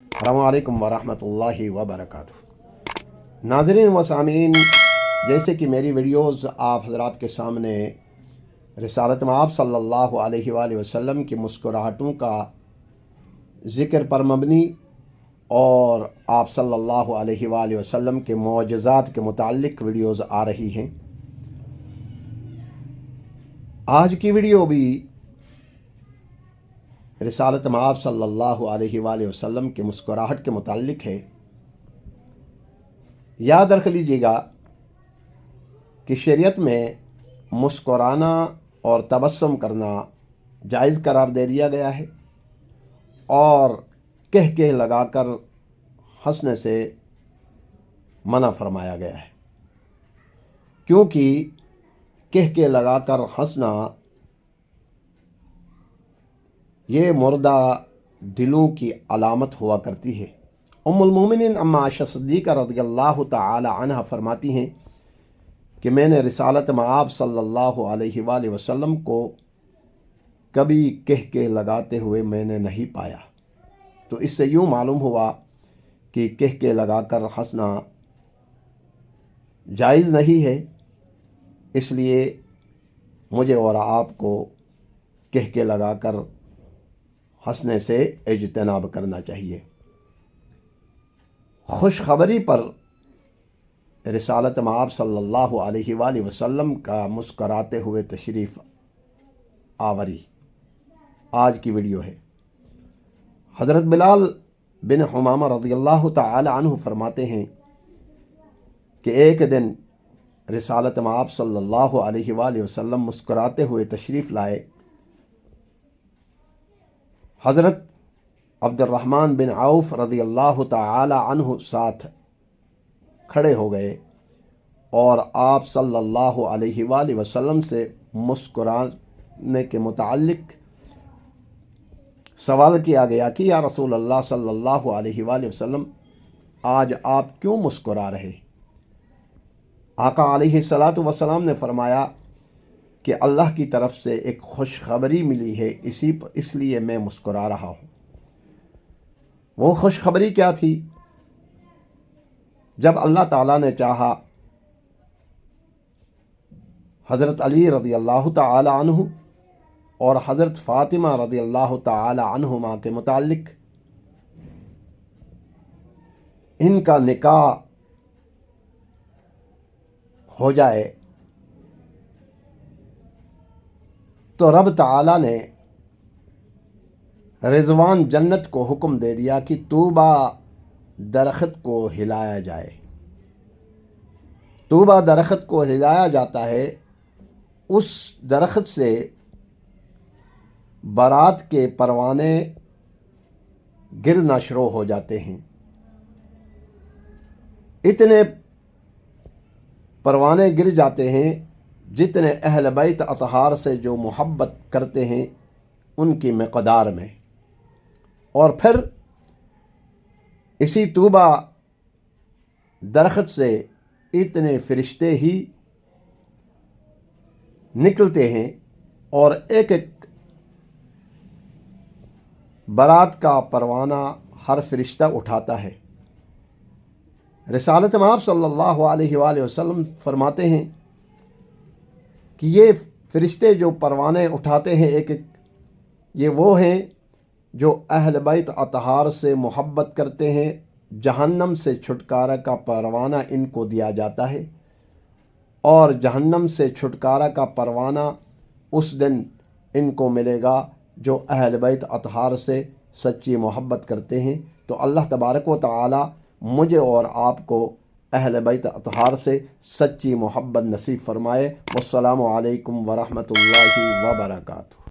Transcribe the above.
अस्सलामु अलैकुम वरहमतुल्लाहि वबरकातुहू। नाज़रीन व सामीन, जैसे कि मेरी वीडियोस आप हज़रात के सामने रिसालत मआब सल्लल्लाहु अलैहि वसल्लम की मुस्कुराहटों का ज़िक्र पर मबनी और आप सल्लल्लाहु अलैहि वसल्लम के मोअज़िज़ात के मुताल्लिक़ वीडियोस आ रही हैं। आज की वीडियो भी रिसालत मआब सल्लल्लाहु अलैहि वसल्लम की मुस्कुराहट के मुताल्लिक़ है। याद रख लीजिएगा कि शरीयत में मुस्कुराना और तबस्सुम करना जायज़ करार दे दिया गया है और कह कह लगाकर हंसने से मना फरमाया गया है, क्योंकि कह कह लगाकर हंसना ये मुर्दा दिलों की अलामत हुआ करती है। उम्मुल मोमिनीन अम्मा आयशा सिद्दीक़ा रज़ियल्लाहु ताला अन्हा फरमाती हैं कि मैंने रिसालत मआब सल्लल्लाहु अलैहि वसल्लम को कभी कह के लगाते हुए मैंने नहीं पाया। तो इससे यूँ मालूम हुआ कि कह के लगाकर हंसना जायज़ नहीं है, इसलिए मुझे और आपको कह के लगाकर हंसने से इज्तनाब करना चाहिए। खुशखबरी पर रिसालत मआब सल्लल्लाहु अलैहि वसल्लम का मुस्कराते हुए तशरीफ़ आवरी आज की वीडियो है। हज़रत बिलाल बिन हुमामा रज़ियल्लाहु ताला अन्हु फरमाते हैं कि एक दिन रिसालत मआब सल्लल्लाहु अलैहि वसल्लम मुस्कराते हुए तशरीफ़ लाए। हज़रत अब्दुर्रहमान बिन औफ़ रज़ियल्लाहु ताला अन्हु साथ खड़े हो गए और आप सल्लल्लाहु अलैहि वसल्लम से मुस्कुराने के मुताल्लिक़ सवाल किया गया कि या रसूल अल्लाह सल्लल्लाहु अलैहि वसल्लम, आज आप क्यों मुस्कुरा रहे? आका अलैहिस्सलातु वस्सलाम ने फरमाया कि अल्लाह की तरफ से एक खुशखबरी मिली है, इसलिए मैं मुस्कुरा रहा हूँ। वो खुशखबरी क्या थी? जब अल्लाह ताला ने चाहा हज़रत अली रज़ियल्लाहु ताला अन्हु और हज़रत फ़ातिमा रज़ियल्लाहु ताला अन्हुमा के मुताल्लिक़ इनका निकाह हो जाए, तो रब ताला ने रिज़वान जन्नत को हुक्म दे दिया कि तूबा दरख्त को हिलाया जाए। तूबा दरख्त को हिलाया जाता है, उस दरख्त से बारात के परवाने गिरना शुरू हो जाते हैं। इतने परवाने गिर जाते हैं जितने अहल बैत अतहार से जो मोहब्बत करते हैं उनकी मक़दार में। और फिर इसी तूबा दरख्त से इतने फरिश्ते ही निकलते हैं और एक एक बारात का परवाना हर फरिश्ता उठाता है। रिसालत मआब सल्लल्लाहु अलैहि वसल्लम फरमाते हैं कि ये फरिश्ते जो परवाने उठाते हैं एक एक, ये वो हैं जो अहल बैत अतहार से मोहब्बत करते हैं। जहन्नम से छुटकारा का परवाना इनको दिया जाता है और जहन्नम से छुटकारा का परवाना उस दिन इनको मिलेगा जो अहल बैत अतहार से सच्ची मोहब्बत करते हैं। तो अल्लाह तबारक व तआला मुझे और आपको अहल बैत अतहार से सच्ची मोहब्बत नसीब फरमाए। वस्सलामु अलैकुम वरहमतुल्लाहि वबरकातुहू।